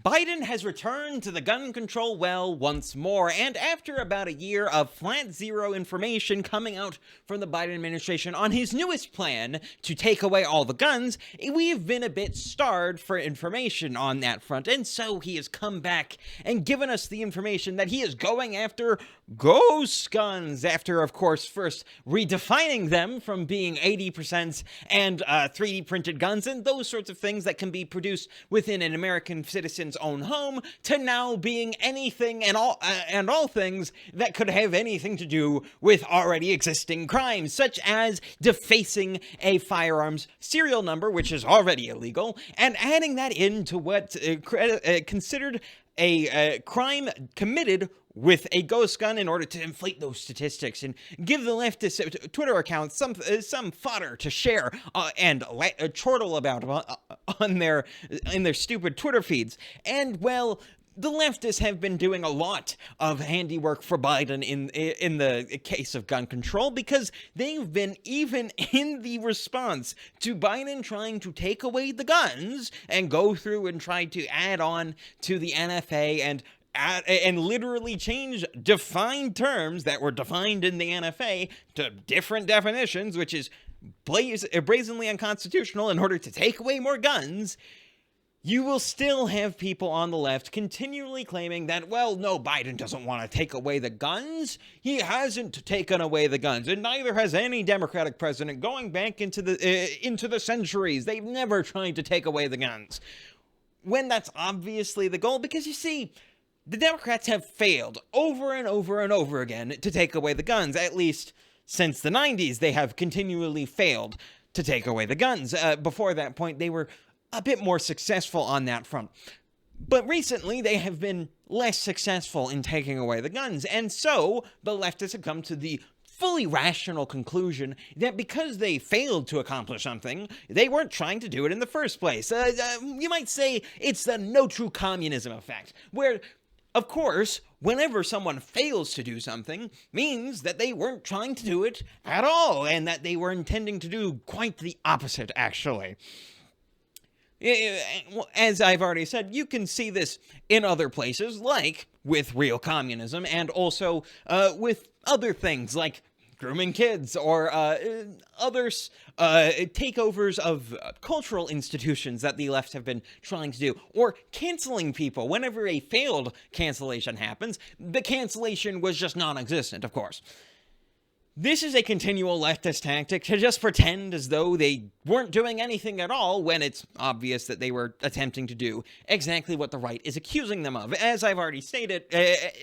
Biden has returned to the gun control well once more, and after about a year of flat zero information coming out from the Biden administration on his newest plan to take away all the guns, we've been a bit starved for information on that front, and so he has come back and given us the information that he is going after ghost guns, after, of course, first redefining them from being 80% and 3D printed guns and those sorts of things that can be produced within an American citizen's own home, to now being anything and all things that could have anything to do with already existing crimes, such as defacing a firearms serial number, which is already illegal, and adding that into what considered a crime committed with a ghost gun in order to inflate those statistics and give the leftist Twitter accounts some fodder to share and chortle about in their stupid Twitter feeds. And, well, the leftists have been doing a lot of handiwork for Biden in the case of gun control, because they've been, even in the response to Biden trying to take away the guns and go through and try to add on to the NFA and literally change defined terms that were defined in the NFA to different definitions, which is brazenly unconstitutional in order to take away more guns, you will still have people on the left continually claiming that, well, no, Biden doesn't want to take away the guns. He hasn't taken away the guns, and neither has any Democratic president going back into the centuries. They've never tried to take away the guns. When that's obviously the goal, because you see, the Democrats have failed over and over and over again to take away the guns. At least since the 90s, they have continually failed to take away the guns. Before that point, they were a bit more successful on that front. But recently, they have been less successful in taking away the guns. And so, the leftists have come to the fully rational conclusion that because they failed to accomplish something, they weren't trying to do it in the first place. You might say it's the no true communism effect, where, of course, whenever someone fails to do something, means that they weren't trying to do it at all, and that they were intending to do quite the opposite, actually. As I've already said, you can see this in other places, like with real communism, and also with other things like grooming kids, or other takeovers of cultural institutions that the left have been trying to do, or canceling people. Whenever a failed cancellation happens, the cancellation was just non-existent, of course. This is a continual leftist tactic to just pretend as though they weren't doing anything at all, when it's obvious that they were attempting to do exactly what the right is accusing them of. As I've already stated,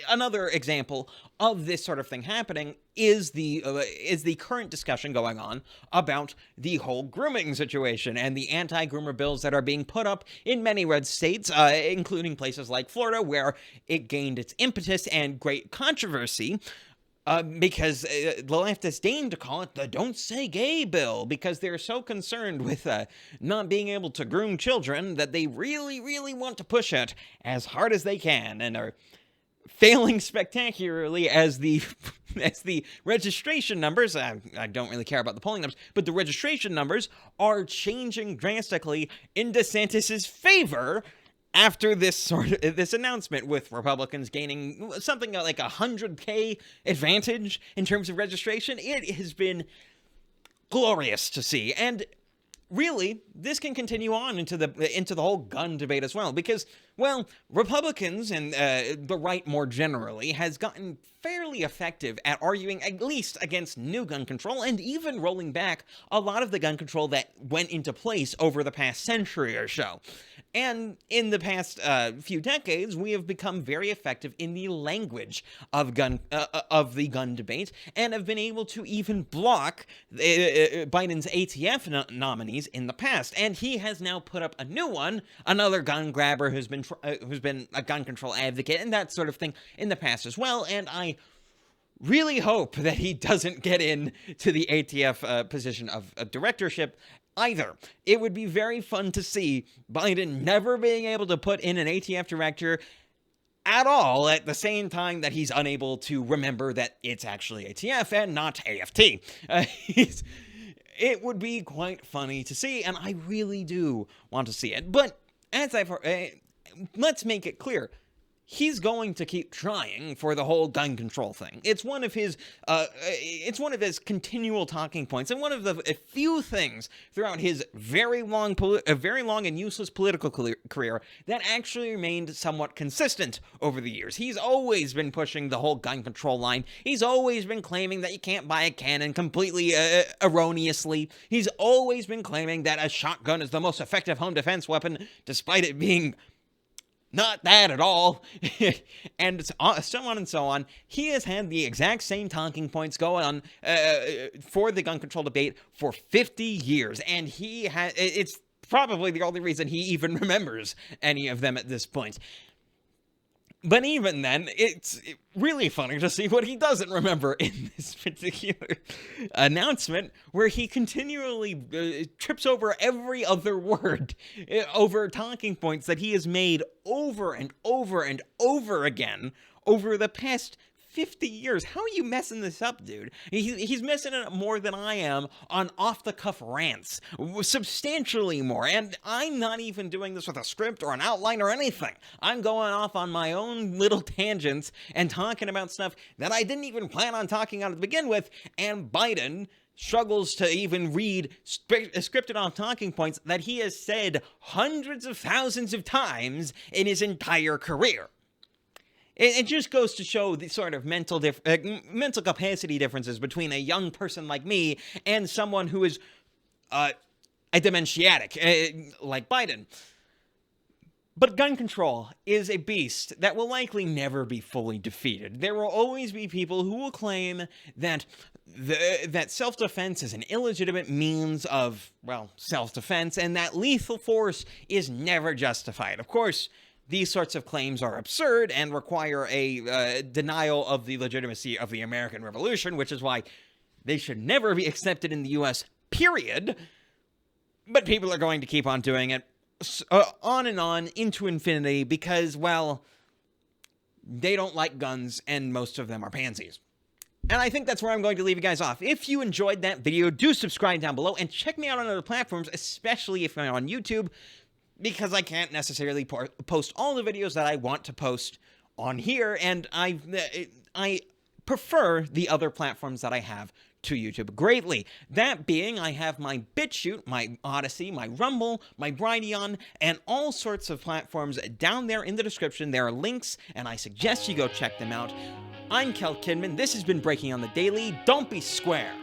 another example of this sort of thing happening is the current discussion going on about the whole grooming situation and the anti-groomer bills that are being put up in many red states, including places like Florida, where it gained its impetus and great controversy. Because the leftists deign to call it the Don't Say Gay bill, because they're so concerned with not being able to groom children that they really, really want to push it as hard as they can, and are failing spectacularly as the registration numbers, I don't really care about the polling numbers, but the registration numbers are changing drastically in DeSantis's favor after this announcement, with Republicans gaining something like 100K advantage in terms of registration. It has been glorious to see, and really, this can continue on into the whole gun debate as well, because, well, Republicans and the right more generally has gotten fairly effective at arguing at least against new gun control, and even rolling back a lot of the gun control that went into place over the past century or so. And in the past few decades, we have become very effective in the language of the gun debate, and have been able to even block Biden's ATF nominees in the past. And he has now put up a new one, another gun grabber who's been a gun control advocate and that sort of thing in the past as well. And I really hope that he doesn't get into the ATF position of directorship either. It would be very fun to see Biden never being able to put in an ATF director at all, at the same time that he's unable to remember that it's actually ATF and not AFT. It would be quite funny to see, and I really do want to see it. But as let's make it clear. He's going to keep trying for the whole gun control thing. It's one of his continual talking points, and one of the few things throughout his very long and useless political career that actually remained somewhat consistent over the years. He's always been pushing the whole gun control line. He's always been claiming that you can't buy a cannon completely erroneously. He's always been claiming that a shotgun is the most effective home defense weapon, despite it being not that at all, and so on and so on. He has had the exact same talking points going on for the gun control debate for 50 years, and it's probably the only reason he even remembers any of them at this point. But even then, it's really funny to see what he doesn't remember in this particular announcement, where he continually trips over every other word, over talking points that he has made over and over and over again over the past 50 years. How are you messing this up, dude? He's messing it up more than I am on off-the-cuff rants. Substantially more. And I'm not even doing this with a script or an outline or anything. I'm going off on my own little tangents and talking about stuff that I didn't even plan on talking about to begin with, and Biden struggles to even read scripted off talking points that he has said hundreds of thousands of times in his entire career. It just goes to show the sort of mental capacity differences between a young person like me and someone who is a dementiatic, like Biden. But gun control is a beast that will likely never be fully defeated. There will always be people who will claim that that self-defense is an illegitimate means of, well, self-defense, and that lethal force is never justified. Of course, these sorts of claims are absurd and require a denial of the legitimacy of the American Revolution, which is why they should never be accepted in the U.S., period. But people are going to keep on doing it on and on into infinity because, well, they don't like guns and most of them are pansies. And I think that's where I'm going to leave you guys off. If you enjoyed that video, do subscribe down below and check me out on other platforms, especially if I'm on YouTube, because I can't necessarily post all the videos that I want to post on here, and I prefer the other platforms that I have to YouTube greatly. That being, I have my BitChute, my Odyssey, my Rumble, my Brighteon, and all sorts of platforms down there in the description. There are links, and I suggest you go check them out. I'm KelKidman. This has been Breaking on the Daily. Don't be square.